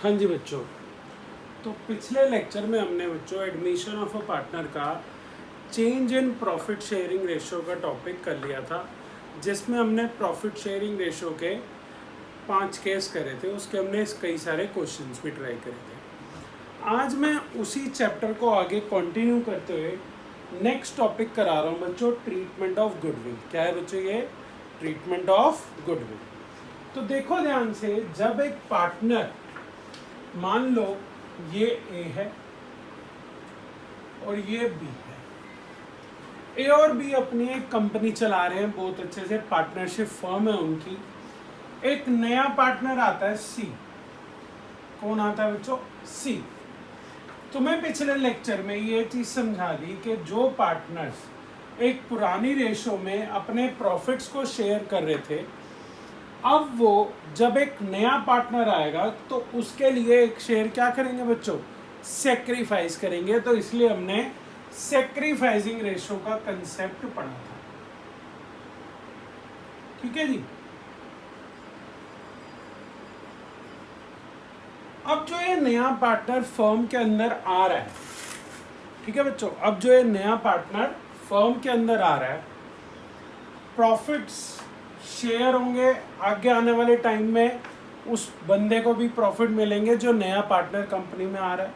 हाँ जी बच्चों, तो पिछले लेक्चर में हमने बच्चों एडमिशन ऑफ अ पार्टनर का change in profit sharing ratio का टॉपिक कर लिया था, जिसमें हमने प्रॉफिट शेयरिंग रेशियो के 5 केस करे थे। उसके हमने कई सारे क्वेश्चंस भी ट्राई करे थे। आज मैं उसी चैप्टर को आगे कंटिन्यू करते हुए नेक्स्ट टॉपिक करा रहा हूँ बच्चों, ट्रीटमेंट ऑफ गुडविल। क्या है बच्चों ये? Treatment of goodwill. तो देखो ध्यान से, जब एक पार्टनर, मान लो ये ए है और ये बी है, ए और बी अपनी एक कंपनी चला रहे हैं, बहुत अच्छे से पार्टनरशिप फर्म है उनकी। एक नया पार्टनर आता है सी। कौन आता है बच्चों? सी। तो मैं पिछले लेक्चर में ये चीज समझा दी कि जो पार्टनर्स एक पुरानी रेशो में अपने प्रॉफिट्स को शेयर कर रहे थे, अब वो जब एक नया पार्टनर आएगा तो उसके लिए एक शेयर क्या करेंगे बच्चों? सेक्रीफाइस करेंगे। तो इसलिए हमने सेक्रीफाइसिंग रेशो का कंसेप्ट पढ़ा था। ठीक है जी। अब जो ये नया पार्टनर फर्म के अंदर आ रहा है, ठीक है बच्चों, अब जो ये नया पार्टनर फर्म के अंदर आ रहा है, प्रॉफिट्स शेयर होंगे। आगे आने वाले टाइम में उस बंदे को भी प्रॉफिट मिलेंगे जो नया पार्टनर कंपनी में आ रहा है।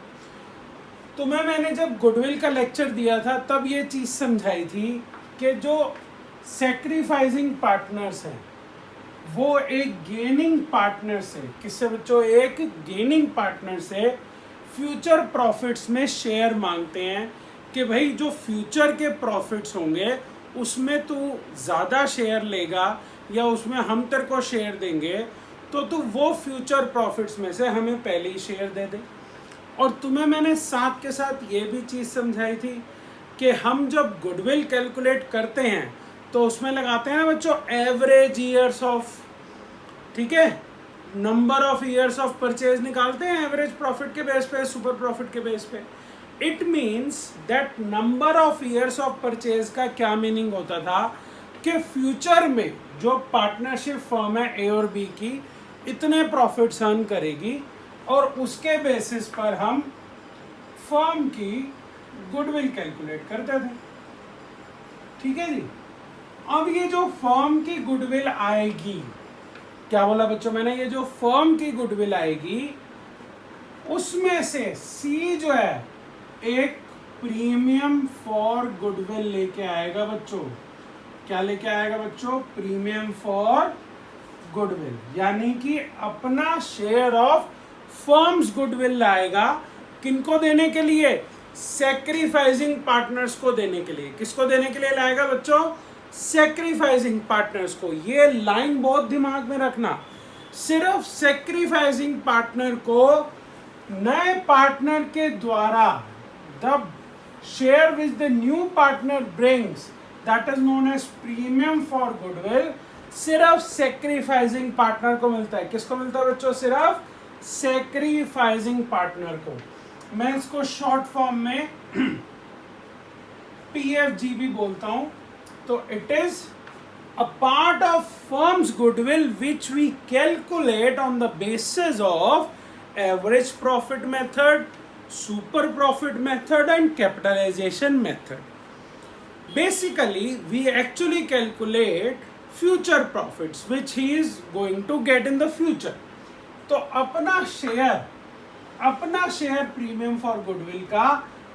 तो मैंने जब गुडविल का लेक्चर दिया था तब ये चीज़ समझाई थी कि जो सेक्रीफाइसिंग पार्टनर्स हैं वो एक गेनिंग पार्टनर से, किससे बच्चों? एक गेनिंग पार्टनर से फ्यूचर प्रॉफिट्स में शेयर मांगते हैं कि भाई जो फ्यूचर के प्रॉफिट्स होंगे उसमें तू ज़्यादा शेयर लेगा या उसमें हम तेरे को शेयर देंगे, तो तू वो फ्यूचर प्रॉफिट्स में से हमें पहले ही शेयर दे दे। और तुम्हें मैंने साथ के साथ ये भी चीज़ समझाई थी कि हम जब गुडविल कैलकुलेट करते हैं तो उसमें लगाते हैं ना बच्चों एवरेज ईयर्स ऑफ, ठीक है, number of years of purchase निकालते हैं एवरेज प्रॉफिट के बेस पे, सुपर प्रॉफिट के बेस पे। It means that number of years of purchase का क्या मीनिंग होता था कि फ्यूचर में जो पार्टनरशिप फर्म है ए और बी की इतने प्रॉफिट्स अर्न करेगी और उसके बेसिस पर हम फर्म की गुडविल कैलकुलेट करते थे। ठीक है जी। अब ये जो फर्म की गुडविल आएगी, क्या बोला बच्चों मैंने? ये जो फर्म की गुडविल आएगी उसमें से सी जो है एक प्रीमियम फॉर गुडविल लेके आएगा बच्चों। क्या लेके आएगा बच्चों? प्रीमियम फॉर गुडविल, यानी कि अपना शेयर ऑफ फर्म्स गुडविल लाएगा। किनको देने के लिए? सेक्रीफाइसिंग पार्टनर्स को देने के लिए। किसको देने के लिए लाएगा बच्चों? सेक्रीफाइसिंग पार्टनर्स को। ये लाइन बहुत दिमाग में रखना। सिर्फ सेक्रीफाइसिंग पार्टनर को नए पार्टनर के द्वारा the share which the new partner brings, that is known as premium for goodwill, सिर्फ सेक्रीफाइसिंग पार्टनर को मिलता है। किसको मिलता है बच्चों? सिर्फ सेक्रीफाइसिंग पार्टनर को। मैं इसको शॉर्ट फॉर्म में PFG भी बोलता हूं। तो it is a part of firm's goodwill which we calculate on the basis of average profit method, super profit method and capitalisation method. Basically, we actually calculate future profits which he is going to get in the future. तो अपना share premium for goodwill का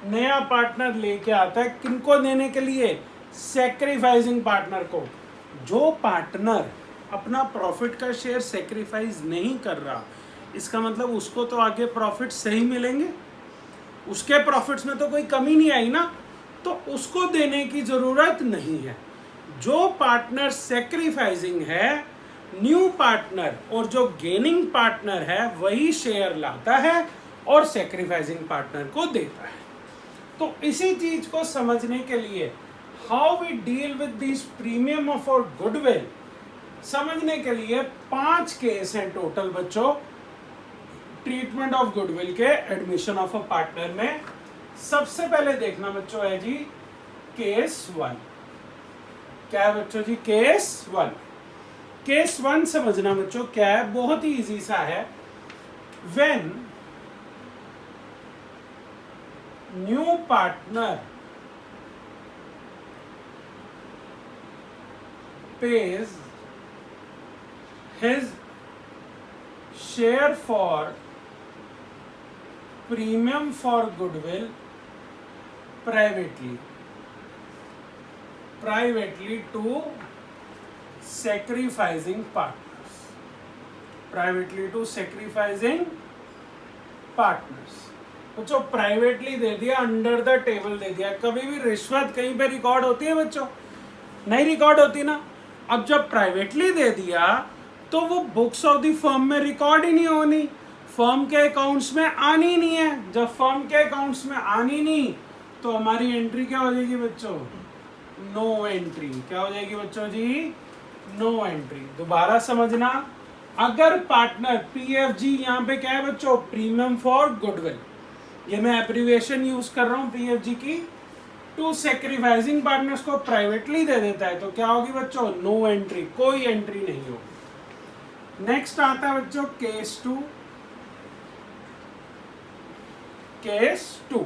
नया partner लेके आता है। किनको देने के लिए? सेक्रीफाइसिंग पार्टनर को। जो पार्टनर अपना प्रॉफिट का शेयर सेक्रीफाइस नहीं कर रहा, इसका मतलब उसको तो आगे प्रॉफिट सही मिलेंगे, उसके प्रॉफिट्स में तो कोई कमी नहीं आई ना, तो उसको देने की जरूरत नहीं है। जो पार्टनर सेक्रीफाइसिंग है, न्यू पार्टनर, और जो गेनिंग पार्टनर है वही शेयर लाता है और सेक्रीफाइसिंग पार्टनर को देता है। तो इसी चीज को समझने के लिए how we deal with this premium of और गुडविल समझने के लिए 5 केस हैं टोटल बच्चों ट्रीटमेंट ऑफ गुडविल के एडमिशन ऑफ अ पार्टनर में। सबसे पहले देखना बच्चों है जी केस 1। क्या है बच्चों जी? केस 1 समझना बच्चों क्या है, बहुत ही इजी सा है। when new partner pays his share for premium for goodwill privately to sacrificing partners, बच्चों प्राइवेटली दे दिया, अंडर द टेबल दे दिया। कभी भी रिश्वत कहीं पे रिकॉर्ड होती है बच्चों? नहीं रिकॉर्ड होती ना। अब जब प्राइवेटली दे दिया तो वो बुक्स ऑफ द फर्म में रिकॉर्ड ही नहीं होनी, फर्म के अकाउंट्स में आनी नहीं है। जब फर्म के अकाउंट्स में आनी नहीं तो हमारी एंट्री क्या हो जाएगी बच्चों? No entry. क्या हो जाएगी बच्चों जी? No entry. दोबारा समझना, अगर पार्टनर पीएफजी, यहाँ पे क्या है बच्चों? Premium for goodwill. ये मैं एब्रीविएशन यूज कर रहा हूँ पीएफजी की। टू सेक्रीफाइसिंग पार्टनर्स को प्राइवेटली दे देता है तो क्या होगी बच्चों? नो एंट्री, कोई एंट्री नहीं होगी। नेक्स्ट आता है बच्चों केस टू।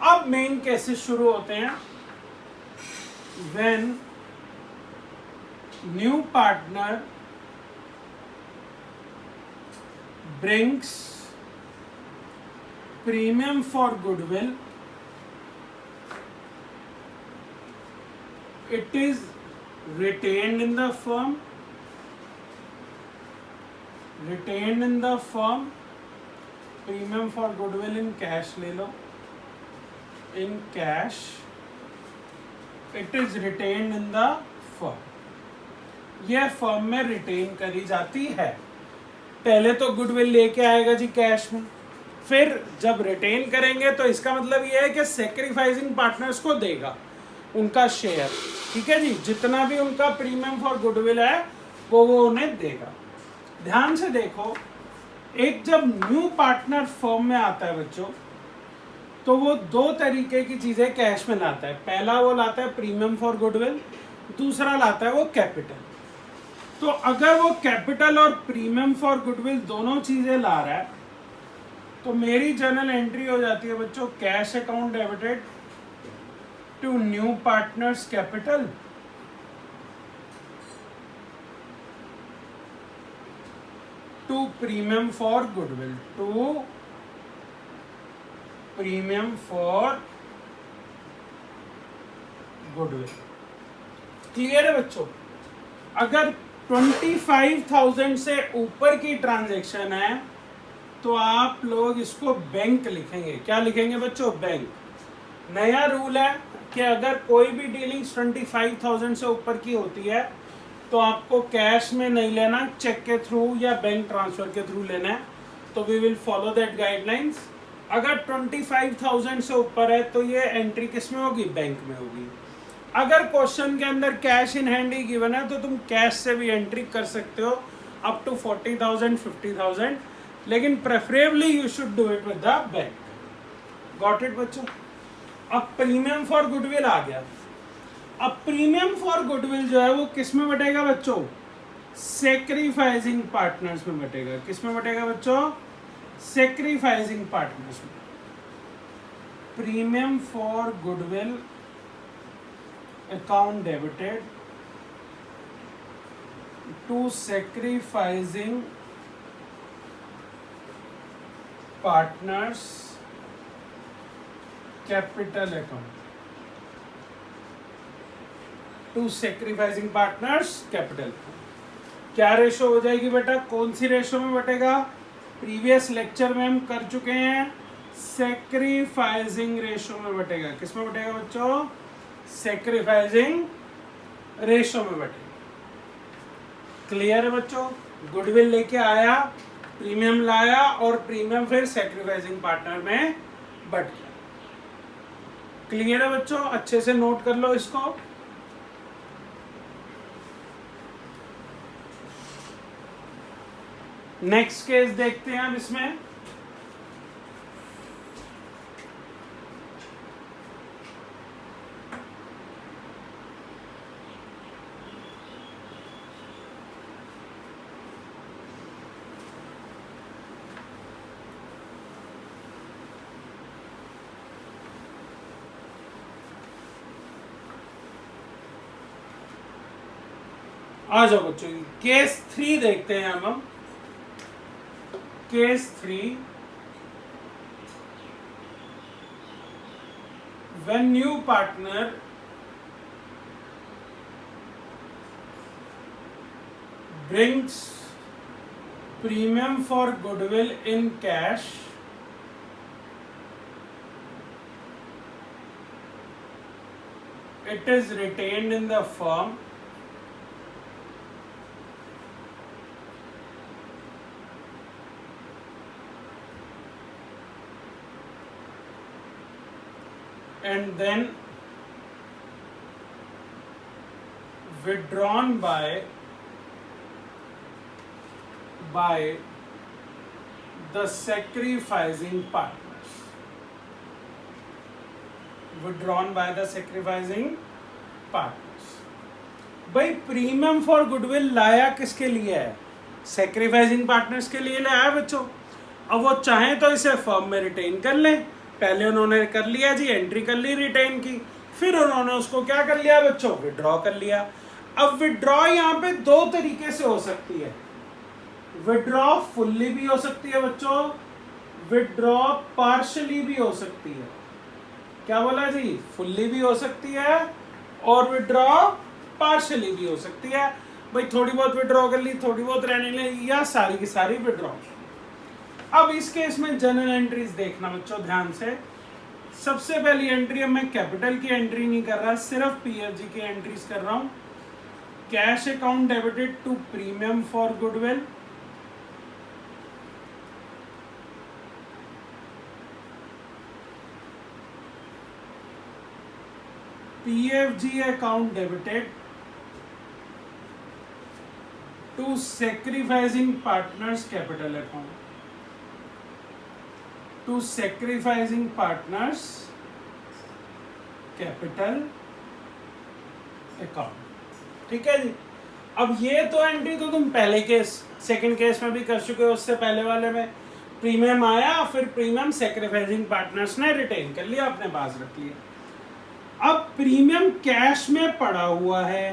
अब मेन केसेस शुरू होते हैं। When new partner brings premium for goodwill, it is retained in the firm, premium for goodwill in cash ले लो, in cash, it is retained in the firm, यह firm में retain करी जाती है। पहले तो गुडविल लेके आएगा जी कैश में, फिर जब रिटेन करेंगे तो इसका मतलब ये है कि सेक्रीफाइसिंग पार्टनर्स को देगा उनका शेयर। ठीक है जी, जितना भी उनका प्रीमियम फॉर गुडविल है वो उन्हें देगा। ध्यान से देखो, एक जब न्यू पार्टनर फर्म में आता है बच्चों तो वो दो तरीके की चीजें कैश में लाता है। पहला वो लाता है प्रीमियम फॉर गुडविल, दूसरा लाता है वो कैपिटल। तो अगर वो कैपिटल और प्रीमियम फॉर गुडविल दोनों चीजें ला रहा है तो मेरी जर्नल एंट्री हो जाती है बच्चों, cash account debited to new partners capital to premium for goodwill, clear है बच्चों? अगर 25,000 से ऊपर की ट्रांजैक्शन है तो आप लोग इसको बैंक लिखेंगे। क्या लिखेंगे बच्चों? बैंक। नया रूल है कि अगर कोई भी डीलिंग्स 25,000 से ऊपर की होती है तो आपको कैश में नहीं लेना, चेक के थ्रू या बैंक ट्रांसफर के थ्रू लेना है। तो we will follow that guidelines. अगर 25,000 से ऊपर है तो ये एंट्री किस में होगी? बैंक में होगी। अगर क्वेश्चन के अंदर cash in hand he given है तो तुम कैश से भी एंट्री कर सकते हो अप टू 40,000 50,000, लेकिन preferably you should do it with the bank. Got it बच्चों? अब प्रीमियम फॉर गुडविल आ गया। अब प्रीमियम फॉर गुडविल जो है वो किस में बटेगा बच्चों? सेक्रीफाइसिंग पार्टनर्स में बटेगा। किस में बटेगा बच्चों? सेक्रीफाइसिंग पार्टनर्स में। Premium for goodwill account debited to sacrificing partners capital account, to sacrificing partners capital। क्या रेशो हो जाएगी बेटा? कौन सी रेशो में बटेगा? प्रीवियस लेक्चर में हम कर चुके हैं, सेक्रीफाइसिंग रेशो में बटेगा। किस में बटेगा बच्चों? सेक्रीफाइसिंग रेशो में बटेगा। क्लियर है बच्चों? गुडविल लेके आया, प्रीमियम लाया और प्रीमियम फिर सेक्रीफाइसिंग पार्टनर में बट गया। क्लियर है बच्चों? अच्छे से नोट कर लो इसको। नेक्स्ट केस देखते हैं अब इसमें। आ जाओ बच्चों, केस 3 देखते हैं हम। Case 3, when new partner brings premium for goodwill in cash, it is retained in the firm and then withdrawn by the sacrificing partners. Withdrawn by the sacrificing partners. भाई प्रीमियम फॉर गुडविल लाया किसके लिए है? Sacrificing partners के लिए लाया बच्चों। अब वो चाहें तो इसे फर्म में रिटेन कर लें। पहले उन्होंने कर लिया जी, एंट्री कर ली रिटेन की, फिर उन्होंने उसको क्या कर लिया बच्चों? विड्रॉ कर लिया। अब विड्रॉ यहाँ पे दो तरीके से हो सकती है। विड्रॉ फुल्ली भी हो सकती है बच्चों, विड्रॉ पार्शली भी हो सकती है। क्या बोला जी? फुल्ली भी हो सकती है और विड्रॉ पार्शली भी हो सकती है। भाई थोड़ी बहुत विड्रॉ कर ली, थोड़ी बहुत रहने ली, या सारी की सारी विड्रॉ। अब इस केस में जनरल एंट्रीज देखना बच्चों ध्यान से। सबसे पहली एंट्री, अब मैं कैपिटल की एंट्री नहीं कर रहा, सिर्फ पीएफजी की एंट्रीज कर रहा हूं। Cash account debited to premium for goodwill, PFG account debited to sacrificing partners capital account, to sacrificing partners capital account। ठीक है जी। अब ये तो एंट्री तो तुम पहले केस, सेकंड केस में भी कर चुके हो। उससे पहले वाले में प्रीमियम आया, फिर प्रीमियम सैक्रिफाइसिंग पार्टनर्स ने रिटेन कर लिया, अपने पास रख लिया। अब प्रीमियम कैश में पड़ा हुआ है।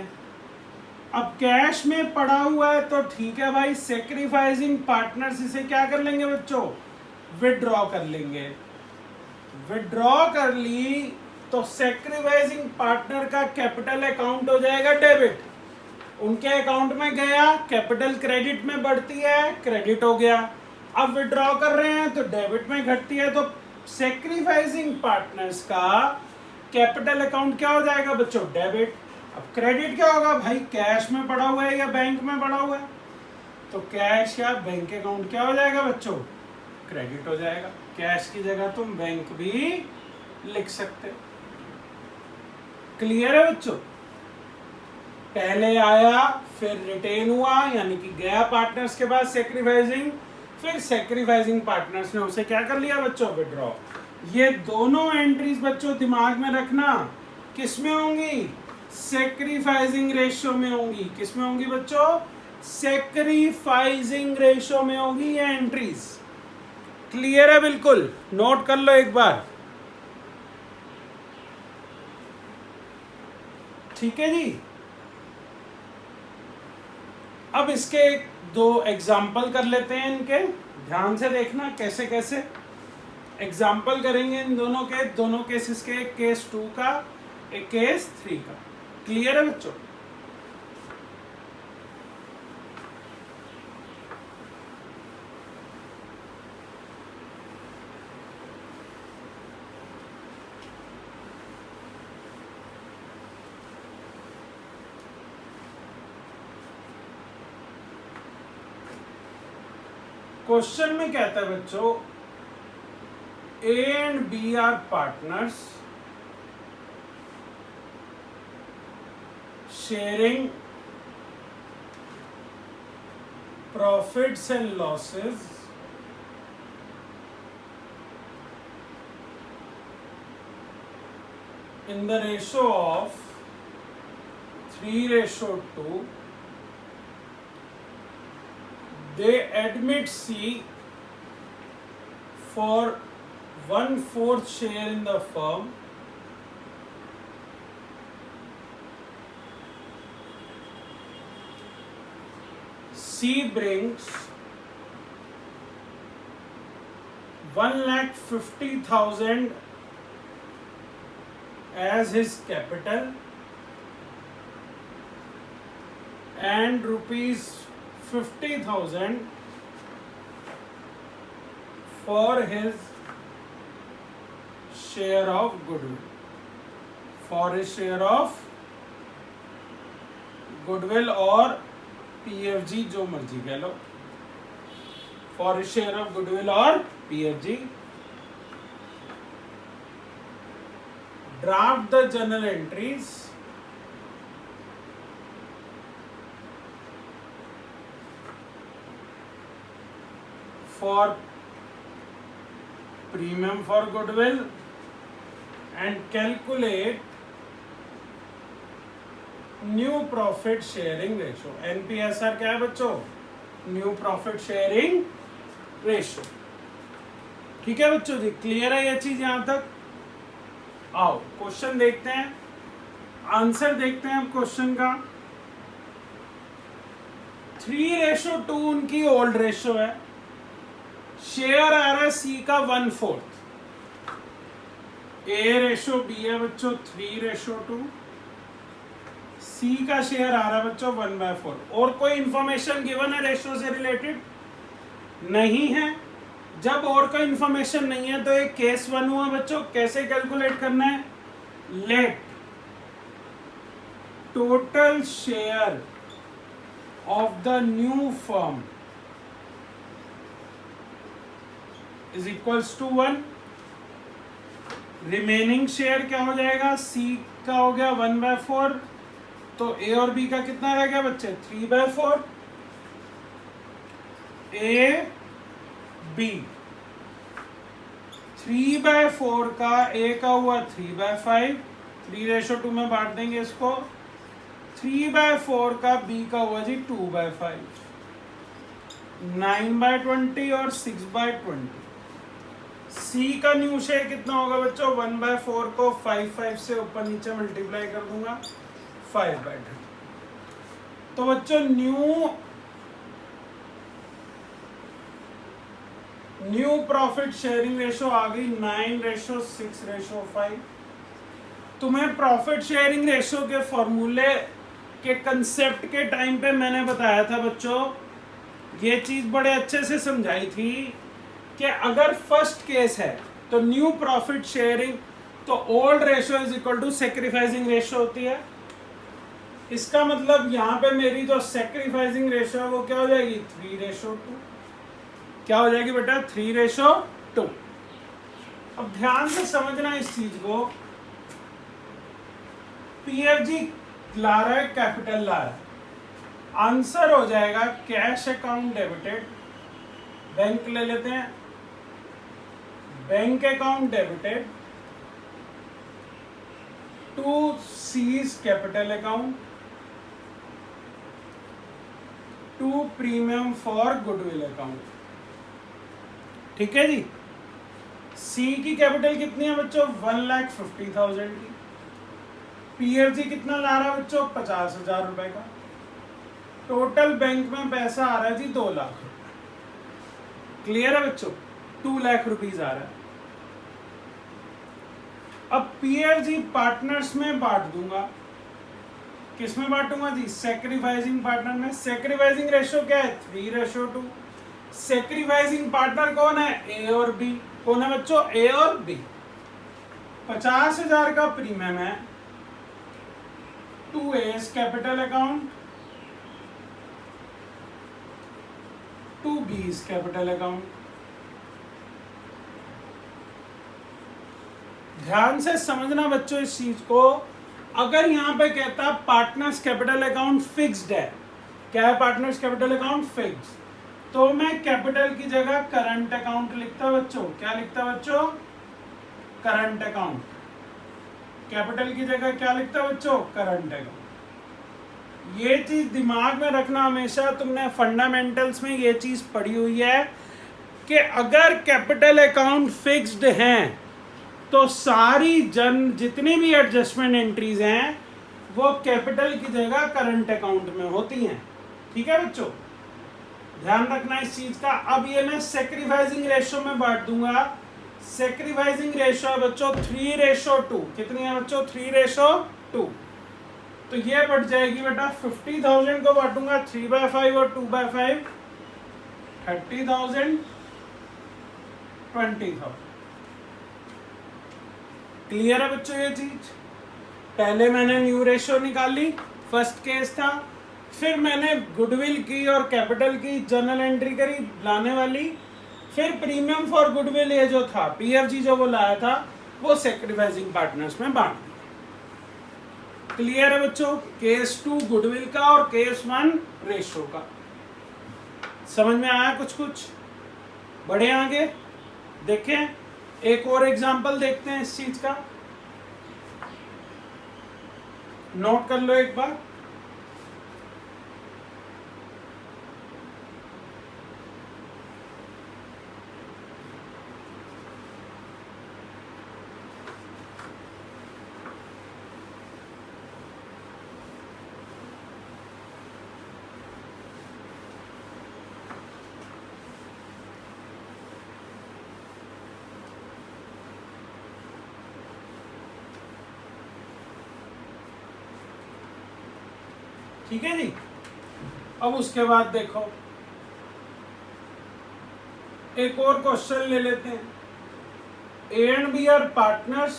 अब कैश में पड़ा हुआ है तो ठीक है भाई, सैक्रिफाइसिंग पार्टनर्स इसे क्या कर लेंगे बच्चों? विड्रॉ कर लेंगे। विड्रॉ कर ली तो सैक्रिफाइसिंग पार्टनर का कैपिटल अकाउंट हो जाएगा डेबिट। उनके अकाउंट में गया, कैपिटल क्रेडिट में बढ़ती है, क्रेडिट हो गया। अब विड्रॉ कर रहे हैं तो डेबिट में घटती है, तो सैक्रिफाइसिंग पार्टनर्स का कैपिटल अकाउंट क्या हो जाएगा बच्चों? डेबिट। अब क्रेडिट क्या होगा भाई? कैश में पड़ा हुआ है या बैंक में पड़ा हुआ है? तो कैश या बैंक अकाउंट क्या हो जाएगा बच्चों? क्रेडिट हो जाएगा। कैश की जगह तुम बैंक भी लिख सकते। क्लियर है बच्चों? पहले आया, फिर रिटेन हुआ, यानी कि गया पार्टनर्स के पास सैक्रिफाइसिंग, फिर सैक्रिफाइसिंग पार्टनर्स ने उसे क्या कर लिया बच्चों? विड्रॉ। ये दोनों एंट्रीज बच्चों दिमाग में रखना, किस में होंगी? सैक्रिफाइसिंग रेशियो में होंगी। किस में होंगी बच्चों? सैक्रिफाइसिंग रेशियो में होगी ये एंट्रीज। क्लियर है? बिल्कुल नोट कर लो एक बार। ठीक है जी। अब इसके दो एग्जाम्पल कर लेते हैं इनके, ध्यान से देखना कैसे कैसे एग्जाम्पल करेंगे इन दोनों के, दोनों केसेस के, एक केस 2 का, एक केस 3 का। क्लियर है बच्चों? क्वेश्चन में कहता है बच्चों, A and B are partners sharing profits and losses in the ratio of 3:2. They admit C for 1/4 share in the firm C brings 1,50,000 as his capital and rupees 50,000 for his share of goodwill. For his share of goodwill और PFG जो मर्जी कह लो, for his share of goodwill और PFG. Draft the journal entries for premium for goodwill and calculate new profit sharing ratio. NPSR क्या है बच्चों? New profit sharing ratio. ठीक है बच्चों जी, क्लियर है ये चीज यहां तक? आओ क्वेश्चन देखते हैं, आंसर देखते हैं अब क्वेश्चन का. 3:2 उनकी ओल्ड रेशो है. शेयर आ रहा है सी का 1/4. ए रेशो बी है बच्चों 3:2. सी का शेयर आ रहा है बच्चों 1/4. और कोई इंफॉर्मेशन गिवन है रेशो से रिलेटेड? नहीं है. जब और कोई इंफॉर्मेशन नहीं है तो एक केस 1 हुआ बच्चों. कैसे कैलकुलेट करना है? Let total share of the new firm is equals to 1. Remaining share क्या हो जाएगा? सी का हो गया 1/4. तो ए और बी का कितना रह गया बच्चे? 3/4. ए बी 3/4 का ए का हुआ 3/5. 3:2 में बांट देंगे इसको. 3/4 का बी का हुआ जी 2/5. 9/20 और 6/20. सी का न्यू शेयर कितना होगा बच्चों? 1/4 को 5 से ऊपर नीचे मल्टीप्लाई कर दूंगा 5/10. तो बच्चों न्यू प्रॉफिट शेयरिंग रेशो आ गई 9:6:5. तुम्हें प्रॉफिट शेयरिंग रेशो के फॉर्मूले के कंसेप्ट के टाइम पे मैंने बताया था बच्चों, ये चीज बड़े अच्छे से समझाई थी कि अगर फर्स्ट केस है तो न्यू प्रॉफिट शेयरिंग तो old ratio is equal to sacrificing ratio होती है. इसका मतलब यहाँ पे मेरी जो सेक्रीफाइसिंग रेशो है वो क्या हो जाएगी? 3:2. क्या हो जाएगी बेटा? 3:2. अब ध्यान से समझना इस चीज को. पीएफजी ला रहा है, कैपिटल ला रहा है. आंसर हो जाएगा कैश अकाउंट डेबिटेड. बैंक ले लेते हैं. Bank account debited to C's capital account to premium for goodwill account. ठीक है जी. सी की कैपिटल कितनी है बच्चों? 1,50,000 की. पीएफजी कितना ला रहा है बच्चों? 50,000 रुपए का. टोटल बैंक में पैसा आ रहा है जी 2 लाख. क्लियर है बच्चों? 2 लाख रुपीज आ रहा है. अब पीएफजी पार्टनर्स में बांट दूंगा. किस में बांटूंगा जी? सेक्रीफाइसिंग पार्टनर में. सेक्रीफाइसिंग रेशो क्या है? 3:2. सेक्रीफाइसिंग पार्टनर कौन है? ए और बी. कौन है बच्चों? ए और बी. 50,000 का प्रीमियम है. 2 एज कैपिटल अकाउंट, 2 बीज कैपिटल अकाउंट. ध्यान से समझना बच्चों इस चीज को. अगर यहां पे कहता पार्टनर्स कैपिटल अकाउंट फिक्स्ड है. क्या है पार्टनर्स कैपिटल अकाउंट? फिक्स्ड. तो मैं कैपिटल की जगह करंट अकाउंट लिखता बच्चों. क्या लिखता बच्चों? Current account. कैपिटल की जगह क्या लिखता बच्चों? Current account. ये चीज दिमाग में रखना हमेशा. तुमने फंडामेंटल्स में ये चीज पढ़ी हुई है कि अगर कैपिटल अकाउंट फिक्स्ड हैं तो सारी जितनी भी एडजस्टमेंट एंट्रीज हैं वो कैपिटल की जगह करंट अकाउंट में होती हैं. ठीक है बच्चों? ध्यान रखना इस चीज का। अब ये मैं सेक्रीफाइसिंग रेशियो में बांट दूंगा। सेक्रीफाइसिंग रेशियो है बच्चों 3:2। कितनी है बच्चों? 3:2। तो ये बढ़ जाएगी बेटा 50,000 को बांटूंगा 3/5 और 2/5, 30,000, 20,000। क्लियर है बच्चों ये चीज? पहले मैंने न्यू रेशियो निकाली, फर्स्ट केस था। फिर मैंने गुडविल की और कैपिटल की जर्नल एंट्री करी लाने वाली। फिर प्रीमियम फॉर गुडविल ये जो था पीएफजी जो वो लाया था वो सेक्रीफाइसिंग पार्टनर्स में बांट दिया। क्लियर है बच्चों? केस 2 गुडविल का और केस 1 रेशियो का। समझ में आया कुछ कुछ? बढ़े आगे देखें, एक और एग्जांपल देखते हैं इस चीज का। नोट कर लो एक बार। ठीक है जी। अब उसके बाद देखो एक और क्वेश्चन ले लेते हैं। A and B are partners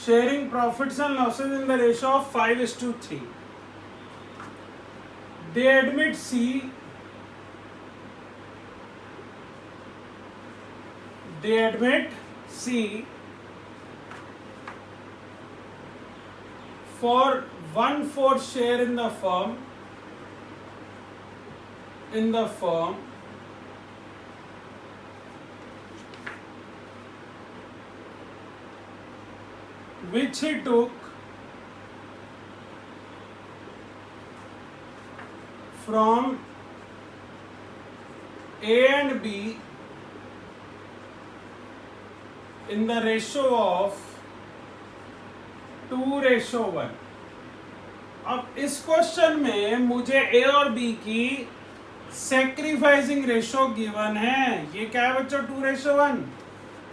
sharing profits and losses in the ratio of 5:3। They admit C for 1/4 share in the firm which he took from A and B in the ratio of 2:1। अब इस question में मुझे ए और B की sacrificing ratio given है। ये क्या है बच्चों? 2:1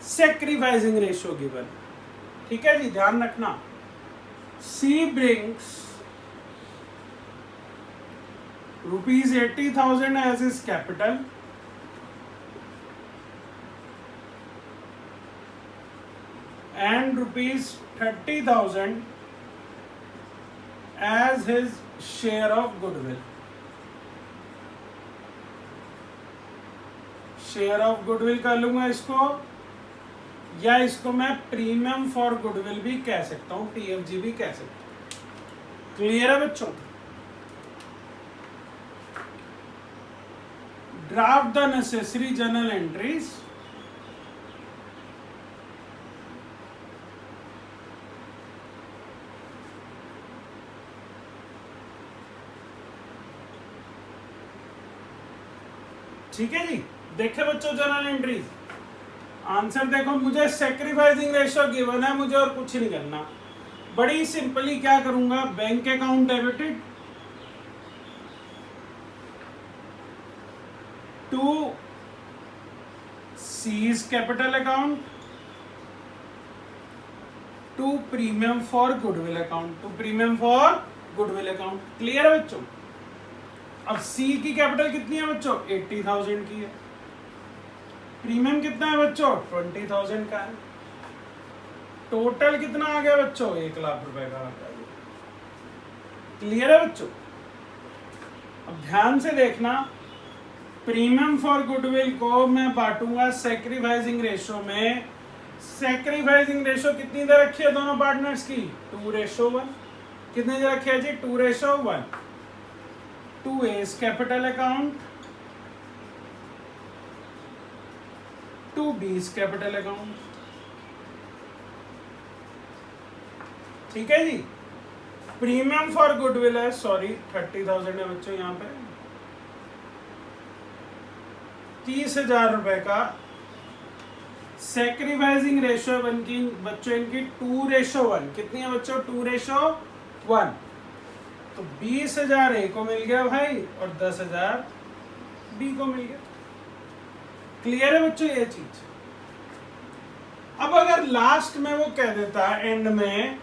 सेक्रीफाइसिंग रेशियो गिवन। ठीक है जी, ध्यान रखना। C brings ₹80,000 as his capital and ₹30,000 as his share of goodwill। Share of goodwill कर लूंगा इसको, या इसको मैं प्रीमियम फॉर गुडविल भी कह सकता हूं, पीएफजी भी कह सकता हूं। क्लियर है बच्चों? Draft the necessary journal entries ठीक है जी। देखे बच्चों जर्नल एंट्रीज, आंसर देखो। मुझे सेक्रीफाइसिंग रेशियो गिवन है, मुझे और कुछ नहीं करना। बड़ी सिंपली क्या करूंगा, bank account debited to C's capital account to premium for goodwill account, clear है बच्चों? अब सी की कैपिटल कितनी है बच्चों? 80,000 की है। प्रीमियम कितना है बच्चों? 20,000 का है। टोटल कितना आ गया बच्चों? 1,00,000 रुपए का आ गया। क्लियर है बच्चों? अब ध्यान से देखना, प्रीमियम फॉर गुडविल को मैं बांटूंगा सेक्रीफाइसिंग रेशियो में। सेक्रीफाइसिंग रेशियो कितनी दे रखी है दोनों पार्टनर्स की? 2:1। कितनी दे रखी है जी? 2:1। To A's capital account to B's capital account. ठीक है जी। प्रीमियम फॉर गुडविल है, सॉरी 30,000 है बच्चों, यहाँ पे 30,000 रुपए का। सेक्रीफाइसिंग रेशियो बच्चों इनकी 2:1। कितनी है बच्चों? 2:1। तो 20,000 ए को मिल गया भाई और 10,000 बी को मिल गया। क्लियर है बच्चों ये चीज। अब अगर लास्ट में वो कह देता एंड में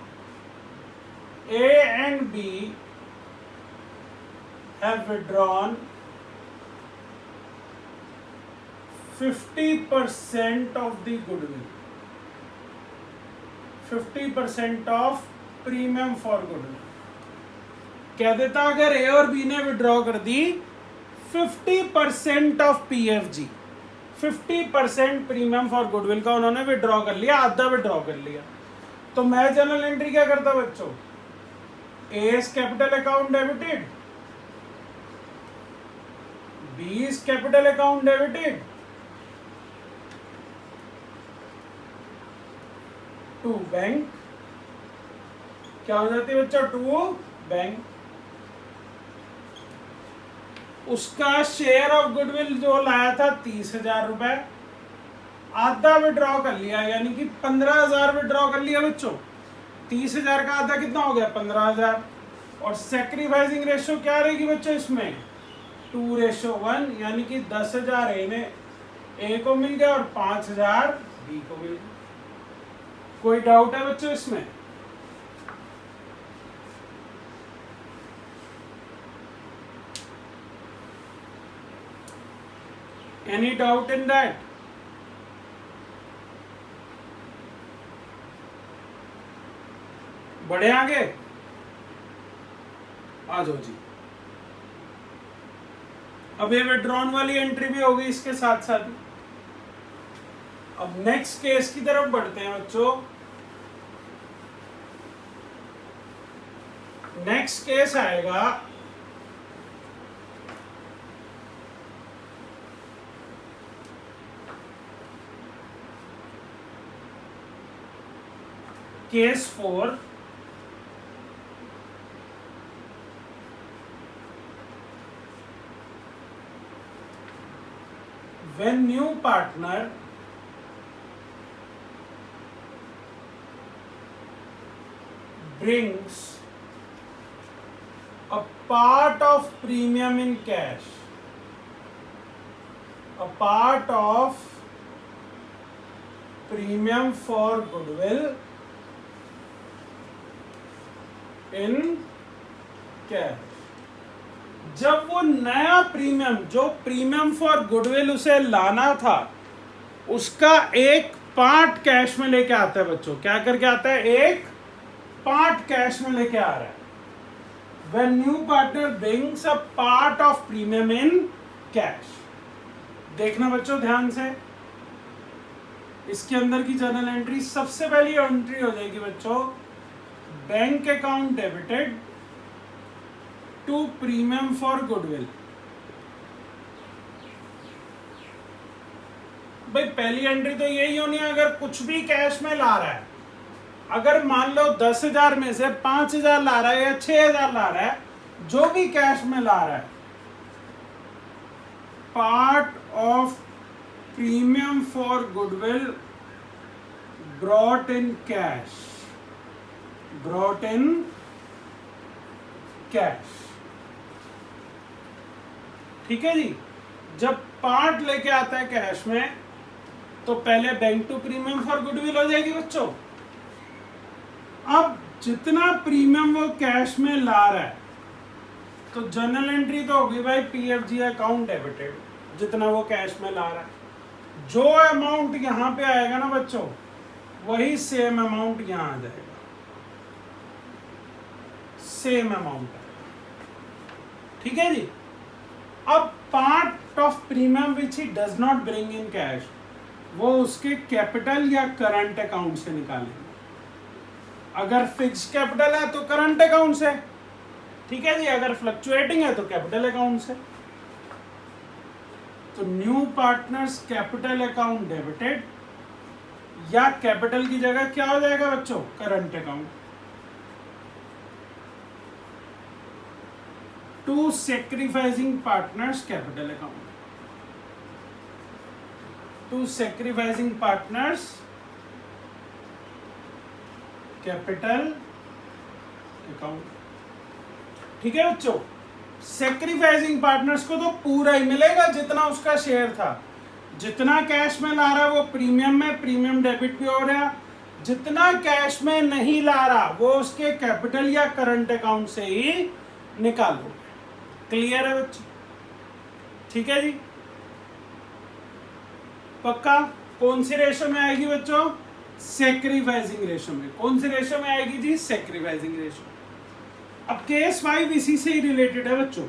A and B have withdrawn 50% of the goodwill, 50% of premium for goodwill. कह देता अगर ए और बी ने विड्रॉ कर दी 50% of PFG, 50% premium for goodwill का उन्होंने विड्रॉ कर लिया, आधा विड्रॉ कर लिया, तो मैं जनरल एंट्री क्या करता बच्चों, A is capital account debited, B is capital account debited, to bank, क्या हो जाती है बच्चों, टू बैंक, उसका शेयर ऑफ गुडविल जो लाया था 30,000 रुपए, आधा विड्रॉ कर लिया, यानी कि 15,000 विड्रॉ कर लिया बच्चों। 30,000 का आधा कितना हो गया, 15,000। और सेक्रीफाइसिंग रेशियो क्या रहेगी बच्चों इसमें, 2:1, यानी कि 10,000 ए को मिल गया और 5,000 बी को मिल गया। कोई डाउट है बच्चों इसमें? Any doubt in that? बढ़े आगे, आ जाओ जी। अब ये विड्रॉन वाली एंट्री भी होगी इसके साथ साथ। अब नेक्स्ट केस की तरफ बढ़ते हैं बच्चों। नेक्स्ट केस आएगा Case 4, when new partner brings a part of premium in cash, a part of premium for goodwill in cash. जब वो नया प्रीमियम, जो प्रीमियम फॉर गुडविल उसे लाना था, उसका एक पार्ट कैश में लेके आता है बच्चों। क्या करके आता है, एक पार्ट कैश में लेके आ रहा है। When new partner brings a part of premium in cash, देखना बच्चों ध्यान से, इसके अंदर की जर्नल एंट्री सबसे पहली एंट्री हो जाएगी बच्चों, bank account debited to premium for goodwill. भाई पहली एंट्री तो यही होनी है, अगर कुछ भी कैश में ला रहा है, अगर मान लो 10,000 में से 5,000 ला रहा है या 6,000 ला रहा है, जो भी कैश में ला रहा है, part of premium for goodwill brought in cash, brought in cash. ठीक है जी। जब पार्ट लेके आता है कैश में, तो पहले bank to premium for goodwill हो जाएगी बच्चों। अब जितना प्रीमियम वो कैश में ला रहा है, तो जनरल एंट्री तो होगी भाई पीएफजी अकाउंट डेबिटेड, जितना वो कैश में ला रहा है। जो अमाउंट यहां पे आएगा ना बच्चों, वही सेम अमाउंट यहां आ जाएगा, सेम अमाउंट। ठीक है जी। अब part of premium which he does not bring in cash, वो उसके कैपिटल या करंट अकाउंट से निकालेंगे। अगर फिक्स कैपिटल है तो करंट अकाउंट से, ठीक है जी। अगर फ्लक्चुएटिंग है तो कैपिटल अकाउंट से। तो new partners capital account debited, या कैपिटल की जगह क्या हो जाएगा बच्चों, current account, to sacrificing partners' capital account, to sacrificing partners' capital account. ठीक है बच्चों। सेक्रीफाइसिंग पार्टनर्स को तो पूरा ही मिलेगा जितना उसका शेयर था। जितना कैश में ला रहा है वो प्रीमियम में, प्रीमियम डेबिट भी हो रहा। जितना कैश में नहीं ला रहा वो उसके कैपिटल या करंट अकाउंट से ही निकालो। क्लियर है बच्चों? ठीक है जी, पक्का? कौन सी रेशो में आएगी बच्चों? सेक्रीफाइसिंग रेशो में। कौन सी रेशो में आएगी जी? Sacrificing ratio. अब केस 5 इसी से ही रिलेटेड है बच्चों।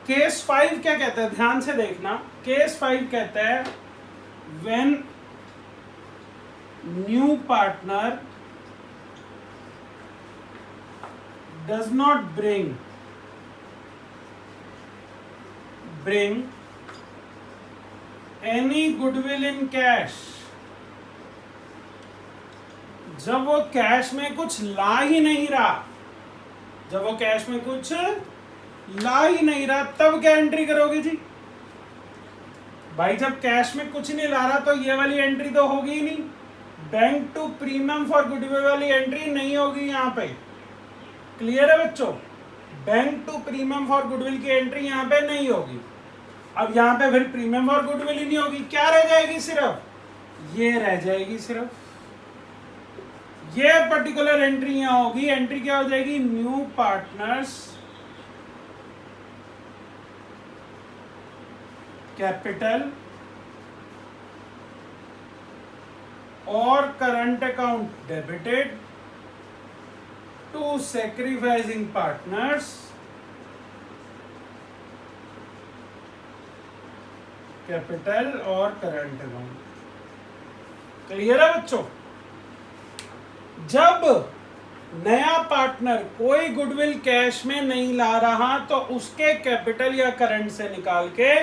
केस 5 क्या कहता है, ध्यान से देखना। केस 5 कहता है when new partner does not bring any goodwill in cash. जब वो कैश में कुछ ला ही नहीं रहा, जब वो कैश में कुछ ला ही नहीं रहा, तब क्या एंट्री करोगे जी? भाई जब कैश में कुछ नहीं ला रहा तो ये वाली एंट्री तो होगी ही नहीं। Bank to premium for goodwill वाली एंट्री नहीं होगी यहाँ पे। क्लियर है बच्चों? Bank to premium for goodwill की एंट्री यहाँ पे नहीं होगी। अब यहाँ पे फिर प्रीमियम फॉर गुडविल ही नहीं होगी, क्या रह जाएगी? सिर्फ ये रह जाएगी। सिर्फ ये पर्टिकुलर एंट्री यहाँ होगी। एंट्री क्या हो जाएगी? न्यू पार्टनर्स कैपिटल और current account debited to sacrificing partners' capital और करंट अकाउंट। क्लियर है बच्चों? जब नया पार्टनर कोई गुडविल कैश में नहीं ला रहा तो उसके कैपिटल या करंट से निकाल के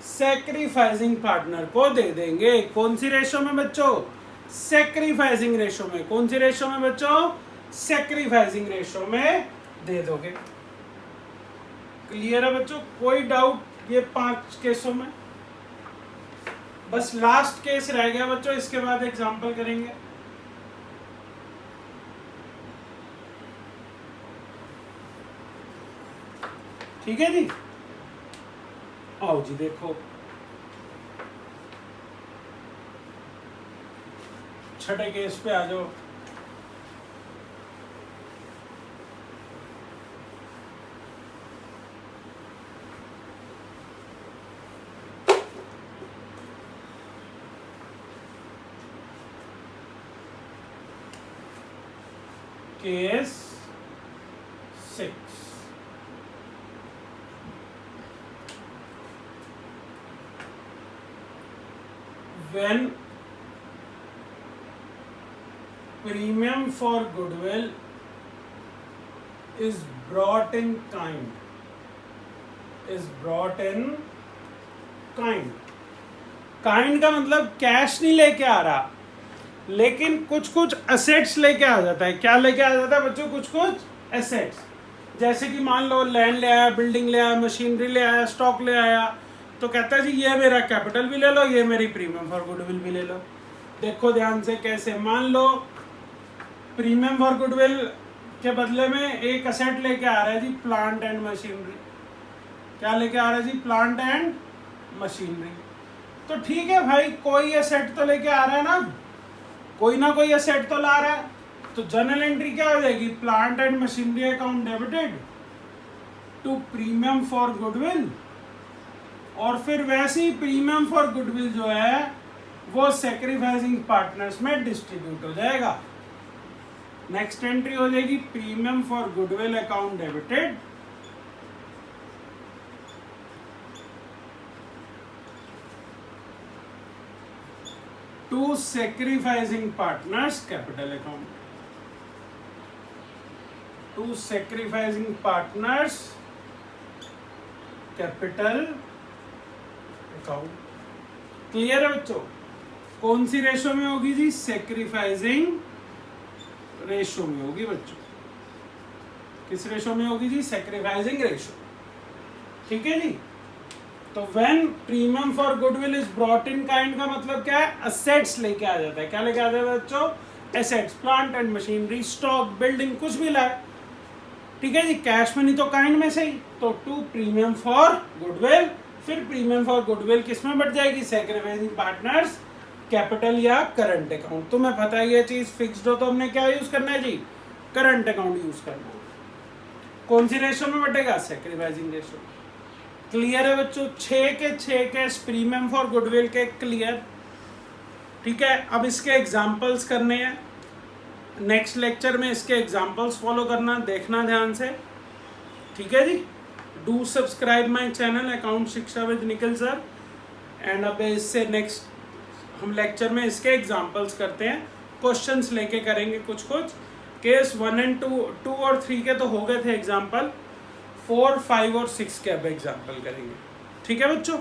सेक्रीफाइसिंग पार्टनर को दे देंगे। कौन सी रेशो में बच्चों? सेक्रीफाइसिंग रेशो में। कौन सी रेशो में बच्चों? सेक्रीफाइसिंग रेशो में दे दोगे। क्लियर है बच्चों? कोई डाउट ये 5 केसों में? बस लास्ट केस रह गया बच्चों, इसके बाद एग्जांपल करेंगे। ठीक है जी, आओ जी देखो छठे केस पे आ जाओ। Case 6। When premium for goodwill is brought in kind, kind का मतलब कैश नहीं लेके आ रहा, लेकिन कुछ कुछ एसेट्स लेके आ जाता है। क्या लेके आ जाता है बच्चों? कुछ कुछ एसेट्स। जैसे कि मान लो लैंड ले आया, बिल्डिंग ले आया, मशीनरी ले आया, स्टॉक ले आया, तो कहता है जी ये मेरा कैपिटल भी ले लो, ये मेरी प्रीमियम फॉर गुडविल भी ले लो। देखो ध्यान से कैसे। मान लो प्रीमियम फॉर गुडविल के बदले में एक एसेट लेके आ रहा है जी, प्लांट एंड मशीनरी। क्या लेके आ रहा है जी? Plant and machinery. तो ठीक है भाई, कोई एसेट तो लेके आ रहा है ना, कोई ना कोई एसेट तो ला रहा है। तो जर्नल एंट्री क्या हो जाएगी? Plant and machinery account debited to premium for goodwill, और फिर वैसे ही प्रीमियम फॉर गुडविल जो है वो सेक्रीफाइसिंग पार्टनर्स में डिस्ट्रीब्यूट हो जाएगा। नेक्स्ट एंट्री हो जाएगी premium for goodwill account debited to sacrificing partners' capital account, to sacrificing partners' capital account. Clear है बच्चों? कौन सी रेशो में होगी जी? सेक्रीफाइसिंग रेशो में होगी बच्चों। किस रेशो में होगी जी? Sacrificing ratio. ठीक है जी। तो when premium for goodwill is brought in kind का मतलब क्या है? एसेट्स लेके आ जाता है। क्या लेके आ जाता है बच्चों? Assets, plant and machinery, stock, building, कुछ भी लाए ठीक है जी। कैश मनी तो काइंड में से ही, तो 2 प्रीमियम फॉर गुडविल, फिर प्रीमियम फॉर गुडविल किस में बढ़ जाएगी, सैक्रिफाइसिंग पार्टनर्स कैपिटल या करंट अकाउंट। तुम्हें पता है ये चीज फिक्स्ड हो तो हमने क्या यूज करना है जी, करंट अकाउंट यूज करना है। कौन सी रेशो में बटेगा, सैक्रिफाइसिंग रेशो। क्लियर है बच्चों, 6 के 6 केस प्रीमियम फॉर गुडविल के क्लियर। ठीक है, अब इसके एग्जांपल्स करने हैं, नेक्स्ट लेक्चर में इसके एग्जांपल्स फॉलो करना, देखना ध्यान से। ठीक है जी। Do subscribe my channel account Shiksha with Nikhil sir. And अब इससे नेक्स्ट हम लेक्चर में इसके एग्जांपल्स करते हैं, क्वेश्चंस लेके करेंगे कुछ कुछ। केस 1 एंड 2 और 3 के तो हो गए थे एग्जाम्पल, 4, 5 और 6 के अब एग्जाम्पल करेंगे। ठीक है बच्चों।